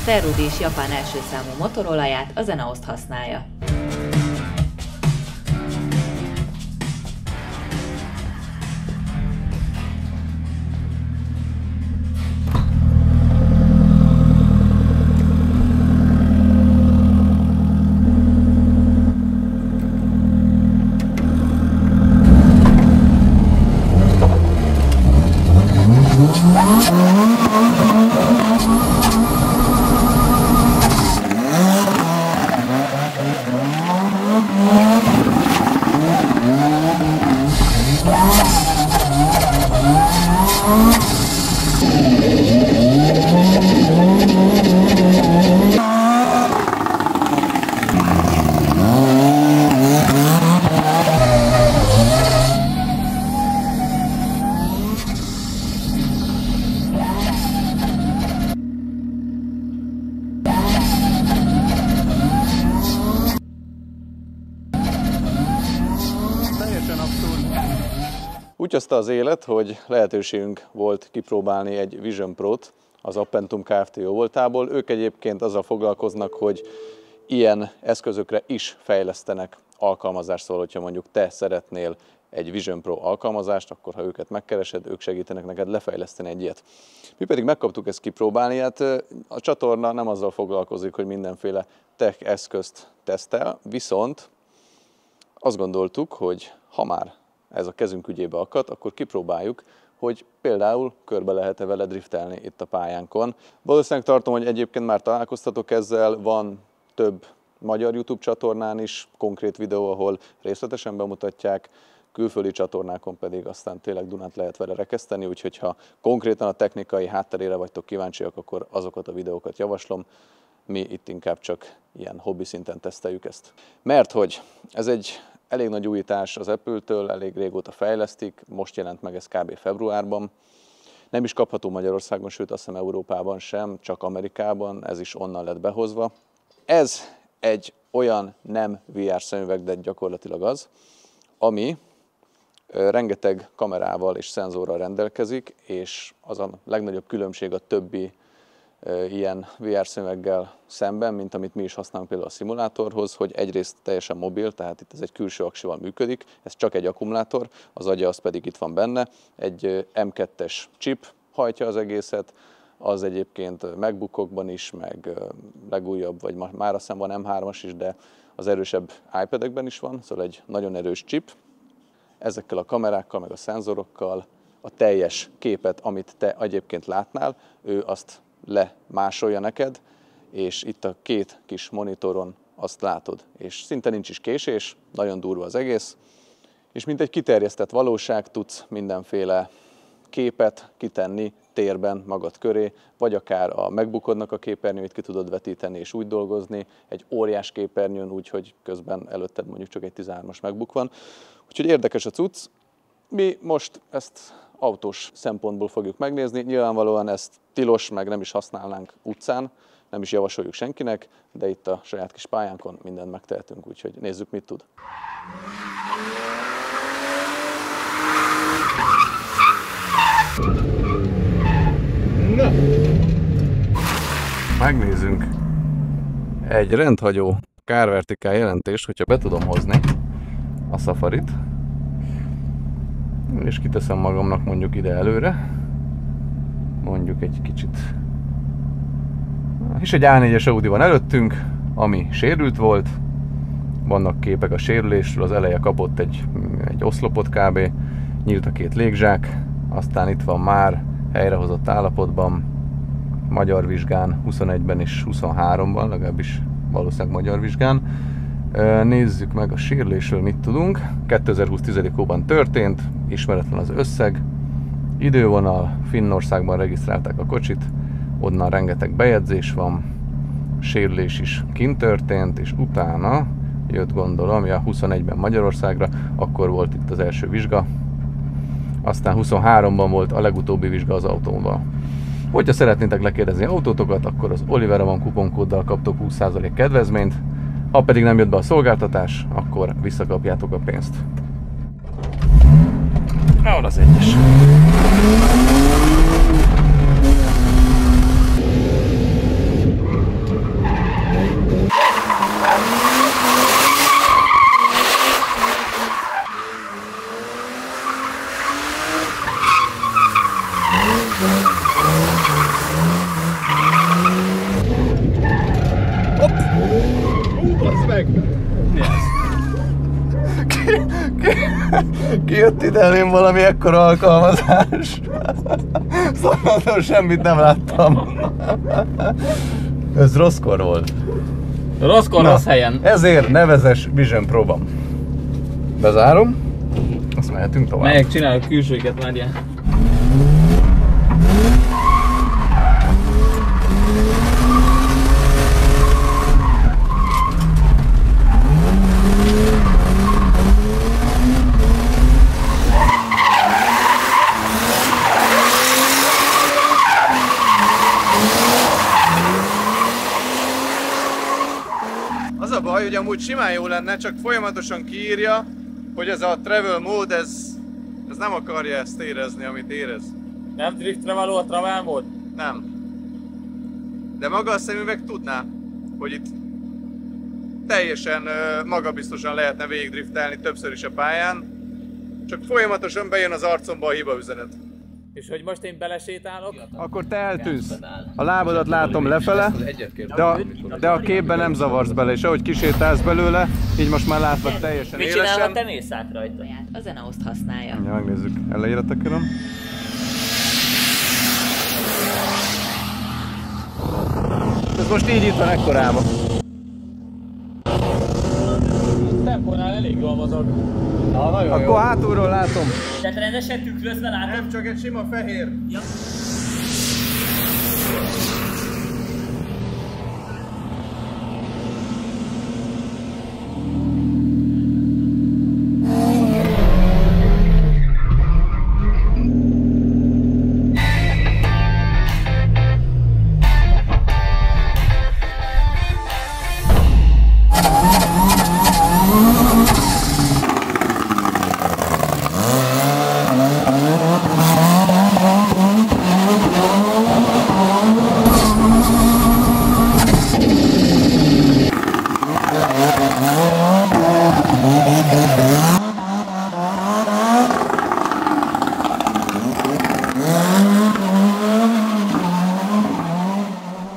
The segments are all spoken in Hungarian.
Sterudis japán első számú motorolaját a Zenaoszt használja. Úgy hozta az élet, hogy lehetőségünk volt kipróbálni egy Vision Pro-t az Appentum Kft. Jóvoltából. Ők egyébként azzal foglalkoznak, hogy ilyen eszközökre is fejlesztenek alkalmazást, szóval, hogyha mondjuk te szeretnél egy Vision Pro alkalmazást, akkor ha őket megkeresed, ők segítenek neked lefejleszteni egy ilyet. Mi pedig megkaptuk ezt kipróbálni, hát a csatorna nem azzal foglalkozik, hogy mindenféle tech eszközt tesztel, viszont azt gondoltuk, hogy ha már ez a kezünk ügyébe akadt, akkor kipróbáljuk, hogy például körbe lehet-e vele driftelni itt a pályánkon. Valószínűleg tartom, hogy egyébként már találkoztatok ezzel, van több magyar YouTube csatornán is konkrét videó, ahol részletesen bemutatják, külföldi csatornákon pedig aztán tényleg Dunát lehet vele rekeszteni, úgyhogy ha konkrétan a technikai hátterére vagytok kíváncsiak, akkor azokat a videókat javaslom. Mi itt inkább csak ilyen hobbi szinten teszteljük ezt. Mert hogy ez egy elég nagy újítás az Apple-től, elég régóta fejlesztik, most jelent meg ez kb. Februárban. Nem is kapható Magyarországon, sőt azt hiszem Európában sem, csak Amerikában, ez is onnan lett behozva. Ez egy olyan nem VR szemüveg, de gyakorlatilag az, ami rengeteg kamerával és szenzorral rendelkezik, és az a legnagyobb különbség a többi ilyen VR szemüveggel szemben, mint amit mi is használunk például a szimulátorhoz, hogy egyrészt teljesen mobil, tehát itt ez egy külső aksival működik, ez csak egy akkumulátor, az agya az pedig itt van benne, egy M2-es chip hajtja az egészet, az egyébként MacBookokban is, meg legújabb, vagy már azt hiszem van M3-as is, de az erősebb iPad-ekben is van, szóval egy nagyon erős chip. Ezekkel a kamerákkal, meg a szenzorokkal a teljes képet, amit te egyébként látnál, ő azt lemásolja neked, és itt a két kis monitoron azt látod. És szinte nincs is késés, nagyon durva az egész, és mint egy kiterjesztett valóság tudsz mindenféle képet kitenni térben magad köré, vagy akár a MacBookodnak a képernyőit ki tudod vetíteni és úgy dolgozni, egy óriás képernyőn, úgyhogy közben előtted mondjuk csak egy 13-as MacBook van. Úgyhogy érdekes a cucc. Mi most ezt autós szempontból fogjuk megnézni. Nyilvánvalóan ezt tilos, meg nem is használnánk utcán, nem is javasoljuk senkinek, de itt a saját kis pályánkon mindent megtehetünk, úgyhogy nézzük, mit tud. Na. Megnézzünk egy rendhagyó kárvertikál jelentést, hogyha be tudom hozni a Safarit, és kiteszem magamnak mondjuk ide előre, mondjuk egy kicsit. És egy A4-es Audi van előttünk, ami sérült volt, vannak képek a sérülésről, az eleje kapott egy oszlopot kb, nyílt a két légzsák, aztán itt van már helyrehozott állapotban, magyar vizsgán 21-ben és 23-ban, legalábbis valószínűleg magyar vizsgán. Nézzük meg a sérülésről, mit tudunk. 2020 10-óban történt, ismeretlen az összeg, idővonal, Finnországban regisztrálták a kocsit, onnan rengeteg bejegyzés van, sérülés is kint történt, és utána jött, gondolom, 21-ben Magyarországra, akkor volt itt az első vizsga, aztán 23-ban volt a legutóbbi vizsga az autóval. Hogyha szeretnétek lekérdezni autótokat, akkor az Olivera van kuponkóddal kaptok 20% kedvezményt, ha pedig nem jött be a szolgáltatás, akkor visszakapjátok a pénzt. Ahol az egyes. Kijött ide elém valami ekkora alkalmazás. Szóval semmit nem láttam. Ez rosszkor volt. Rosszkor, rossz helyen. Ezért nevezes Vision Pro-ban. Bezárom. Azt mehetünk tovább. Melyek csinálok külsőket, várjál. Az a baj, hogy amúgy simán jó lenne, csak folyamatosan kiírja, hogy ez a travel mód, ez nem akarja ezt érezni, amit érez. Nem driftre való a travel mód? Nem. De maga a szemüveg tudná, hogy itt teljesen magabiztosan lehetne végigdriftelni többször is a pályán, csak folyamatosan bejön az arcomba a hibaüzenet. És hogy most én belesétálok? Akkor te eltűnsz. A lábadat látom lefele, de a képben nem zavarsz bele, és ahogy kisétálsz belőle, így most már látlak teljesen élesen. Mit csinál a tenészát rajta? A Zeneoszt használja. Ja, megnézzük. Elejére tekerem. Ez most így itt van ekkorában. Tempónál elég jól mozog. Akkor hátulról látom. Tehát rendesen tükrözve látom? Nem, csak egy sima fehér. Ja.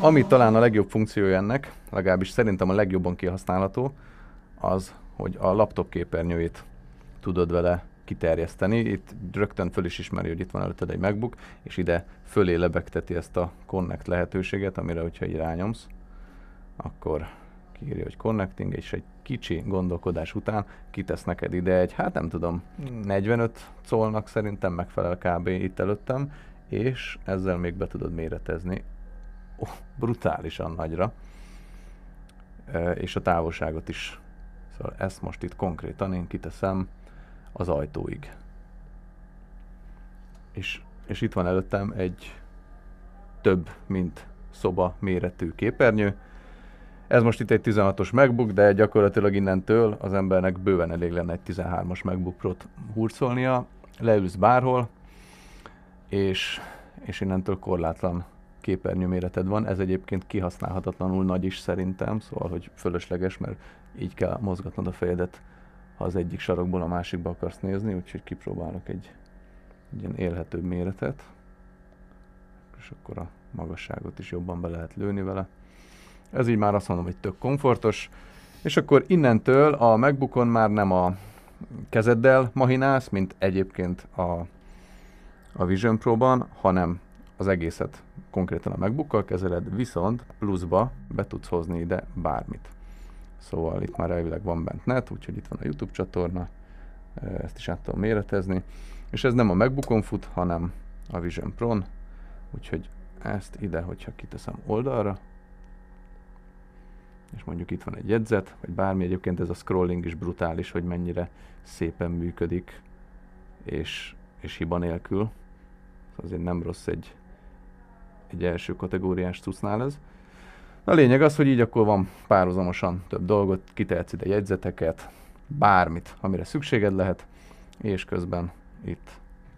Ami talán a legjobb funkciója ennek, legalábbis szerintem a legjobban kihasználható, az, hogy a laptop képernyőjét tudod vele kiterjeszteni. Itt rögtön föl is ismeri, hogy itt van előtted egy MacBook, és ide fölé lebegteti ezt a Connect lehetőséget, amire, hogyha így rányomsz, akkor kiírja, hogy Connecting, és egy kicsi gondolkodás után kitesz neked ide egy, hát nem tudom, 45 colnak szerintem megfelel kb. Itt előttem, és ezzel még be tudod méretezni brutálisan nagyra, és a távolságot is. Szóval ezt most itt konkrétan én kiteszem az ajtóig. És itt van előttem egy több mint szoba méretű képernyő. Ez most itt egy 16-os MacBook, de gyakorlatilag innentől az embernek bőven elég lenne egy 13-as MacBook Pro-t hurcolnia. Leülsz bárhol, és innentől korlátlan képernyőméreted van. Ez egyébként kihasználhatatlanul nagy is szerintem, szóval hogy fölösleges, mert így kell mozgatnod a fejedet, ha az egyik sarokból a másikba akarsz nézni, úgyhogy kipróbálok egy ilyen élhetőbb méretet, és akkor a magasságot is jobban be lehet lőni vele. Ez így már azt mondom, hogy tök komfortos, és akkor innentől a MacBookon már nem a kezeddel mahinálsz, mint egyébként a Vision Pro-ban, hanem az egészet konkrétan a MacBookkal kezeled, viszont pluszba be tudsz hozni ide bármit. Szóval itt már elvileg van bent net, úgyhogy itt van a YouTube csatorna, ezt is át tudom méretezni, és ez nem a MacBookon fut, hanem a Vision Pro-n, úgyhogy ezt ide, hogyha kiteszem oldalra, és mondjuk itt van egy jegyzet, vagy bármi, egyébként ez a scrolling is brutális, hogy mennyire szépen működik, és hiba nélkül. Azért nem rossz egy első kategóriás cuccnál ez. A lényeg az, hogy így akkor van párhuzamosan több dolgot, kitehetsz ide jegyzeteket, bármit, amire szükséged lehet, és közben itt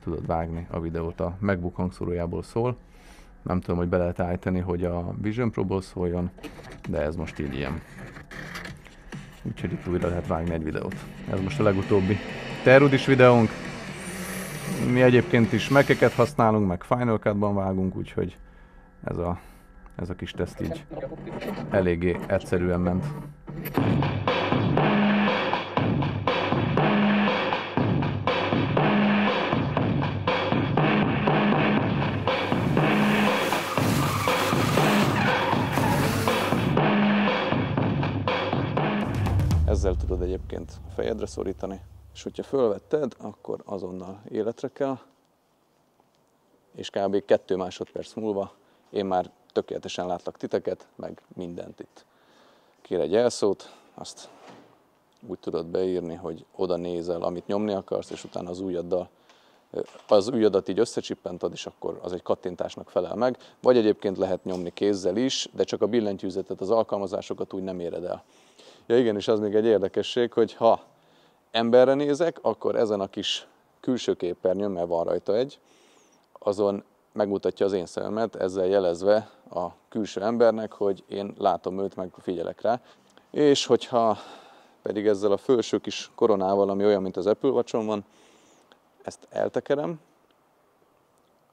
tudod vágni a videót. A MacBook hangszórójából szól. Nem tudom, hogy be lehet állítani, hogy a Vision Pro-ból szóljon, de ez most így ilyen. Úgyhogy itt újra lehet vágni egy videót. Ez most a legutóbbi Terudis videónk. Mi egyébként is Mac-eket használunk, meg Final Cut-ban vágunk, úgyhogy ez a kis teszt így eléggé egyszerűen ment. tudod egyébként a fejedre szorítani, és hogyha fölvetted, akkor azonnal életre kell, és kb. 2 másodperc múlva én már tökéletesen látlak titeket, meg mindent itt. Kér egy jelszót, azt úgy tudod beírni, hogy oda nézel, amit nyomni akarsz, és utána az ujjadat így összecsippentad, és akkor az egy kattintásnak felel meg. Vagy egyébként lehet nyomni kézzel is, de csak a billentyűzetet, az alkalmazásokat úgy nem éred el. Ja igen, és az még egy érdekesség, hogy ha emberre nézek, akkor ezen a kis külső képernyőn, mert van rajta egy, azon megmutatja az én szememet, ezzel jelezve a külső embernek, hogy én látom őt, meg figyelek rá. És hogyha pedig ezzel a felső kis koronával, ami olyan, mint az Apple Watch-on van, ezt eltekerem,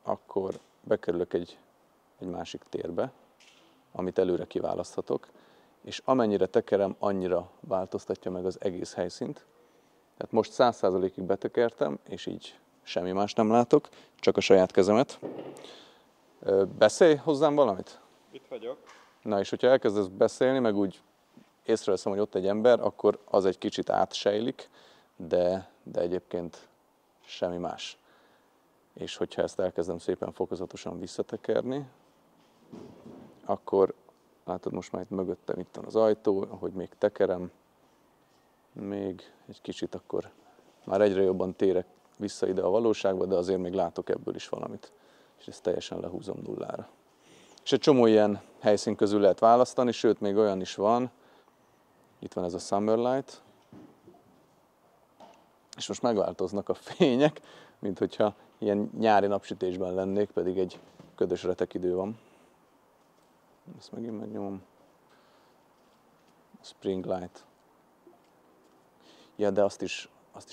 akkor bekerülök egy másik térbe, amit előre kiválaszthatok, és amennyire tekerem, annyira változtatja meg az egész helyszínt. Tehát most 100%-ig betekertem, és így semmi más nem látok, csak a saját kezemet. Beszélj hozzám valamit? Itt vagyok. Na és hogyha elkezdesz beszélni, meg úgy észreveszem, hogy ott egy ember, akkor az egy kicsit átsejlik, de egyébként semmi más. És hogyha ezt elkezdem szépen fokozatosan visszatekerni, akkor látod, most már itt mögöttem itt van az ajtó, ahogy még tekerem, még egy kicsit, akkor már egyre jobban térek vissza ide a valóságba, de azért még látok ebből is valamit. És ezt teljesen lehúzom nullára. És egy csomó ilyen helyszín közül lehet választani, sőt, még olyan is van, itt van ez a Summer Light, és most megváltoznak a fények, mint hogyha ilyen nyári napsütésben lennék, pedig egy ködös retek idő van. Ezt megint megnyomom. Spring Light. Ja, de azt is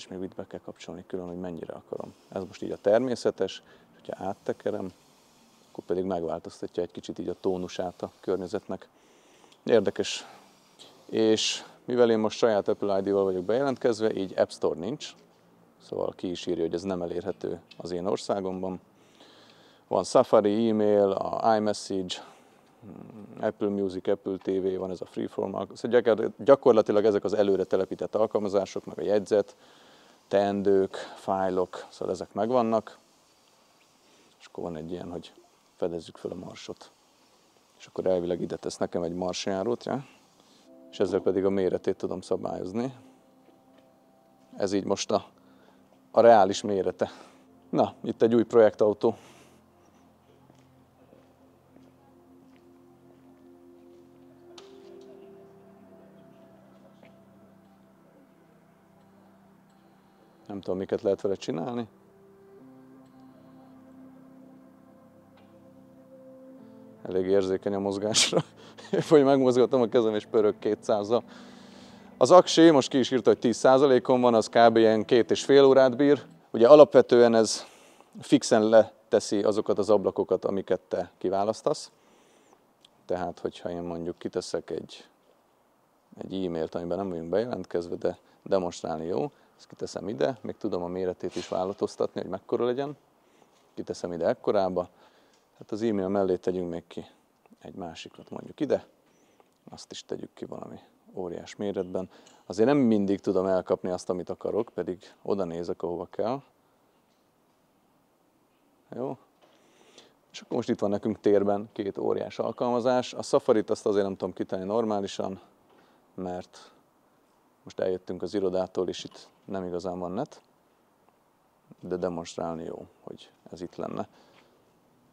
még itt be kell kapcsolni külön, hogy mennyire akarom. Ez most így a természetes, és hogyha áttekerem, akkor pedig megváltoztatja egy kicsit így a tónusát a környezetnek. Érdekes. És mivel én most saját Apple ID-val vagyok bejelentkezve, így App Store nincs, szóval ki is írja, hogy ez nem elérhető az én országomban. Van Safari, e-mail, a iMessage, Apple Music, Apple TV, van ez a Freeform, szóval gyakorlatilag ezek az előre telepített alkalmazások, meg a jegyzet, teendők, fájlok, szóval ezek megvannak. És akkor van egy ilyen, hogy fedezzük fel a marsot. És akkor elvileg ide tesz nekem egy marsjárót, ja? És ezzel pedig a méretét tudom szabályozni. Ez így most a reális mérete. Na, itt egy új projektautó. Nem tudom, miket lehet vele csinálni. Elég érzékeny a mozgásra. Hogy megmozgatom a kezem és pörög 200-zal. Az aksi, most ki is írta, hogy 10%-on van, az kb. Ilyen 2,5 órát bír. Ugye alapvetően ez fixen leteszi azokat az ablakokat, amiket te kiválasztasz. Tehát, hogyha én mondjuk kiteszek egy e-mailt, amiben nem vagyunk bejelentkezve, de demonstrálni jó, ezt kiteszem ide, még tudom a méretét is változtatni, hogy mekkora legyen. Kiteszem ide ekkorába. Hát az e-mail mellé tegyünk még ki egy másikat, mondjuk ide. Azt is tegyük ki valami óriás méretben. Azért nem mindig tudom elkapni azt, amit akarok, pedig oda nézek, ahova kell. Jó. És akkor most itt van nekünk térben 2 óriás alkalmazás. A Safarit azt azért nem tudom kitenni normálisan, mert most eljöttünk az irodától, és itt nem igazán van net, de demonstrálni jó, hogy ez itt lenne.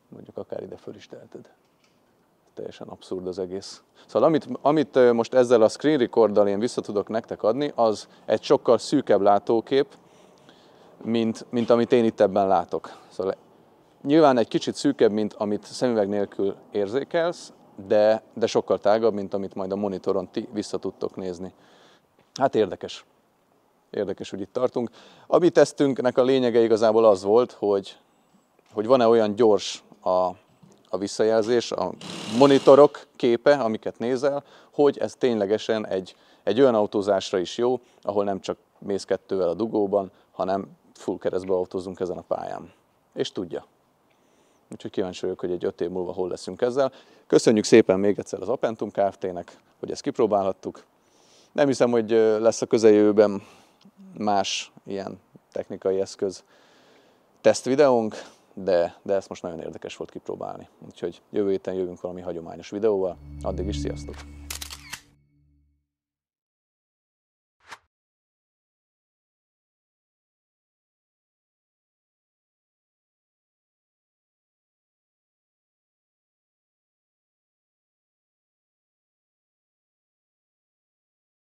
Mondjuk akár ide föl is teheted. Teljesen abszurd az egész. Szóval amit most ezzel a screen recorddal én vissza tudok nektek adni, az egy sokkal szűkebb látókép, mint amit én itt ebben látok. Szóval nyilván egy kicsit szűkebb, mint amit szemüveg nélkül érzékelsz, de sokkal tágabb, mint amit majd a monitoron ti vissza tudtok nézni. Hát érdekes. Érdekes, hogy itt tartunk. A mi tesztünknek a lényege igazából az volt, hogy van-e olyan gyors a visszajelzés, a monitorok képe, amiket nézel, hogy ez ténylegesen egy olyan autózásra is jó, ahol nem csak mész 2-vel a dugóban, hanem full keresztbe autózunk ezen a pályán. És tudja. Úgyhogy kíváncsi vagyok, hogy egy 5 év múlva hol leszünk ezzel. Köszönjük szépen még egyszer az Appentum Kft-nek, hogy ezt kipróbálhattuk. Nem hiszem, hogy lesz a közeljövőben más ilyen technikai eszköz tesztvideónk, de ezt most nagyon érdekes volt kipróbálni. Úgyhogy jövő héten jövünk valami hagyományos videóval. Addig is sziasztok!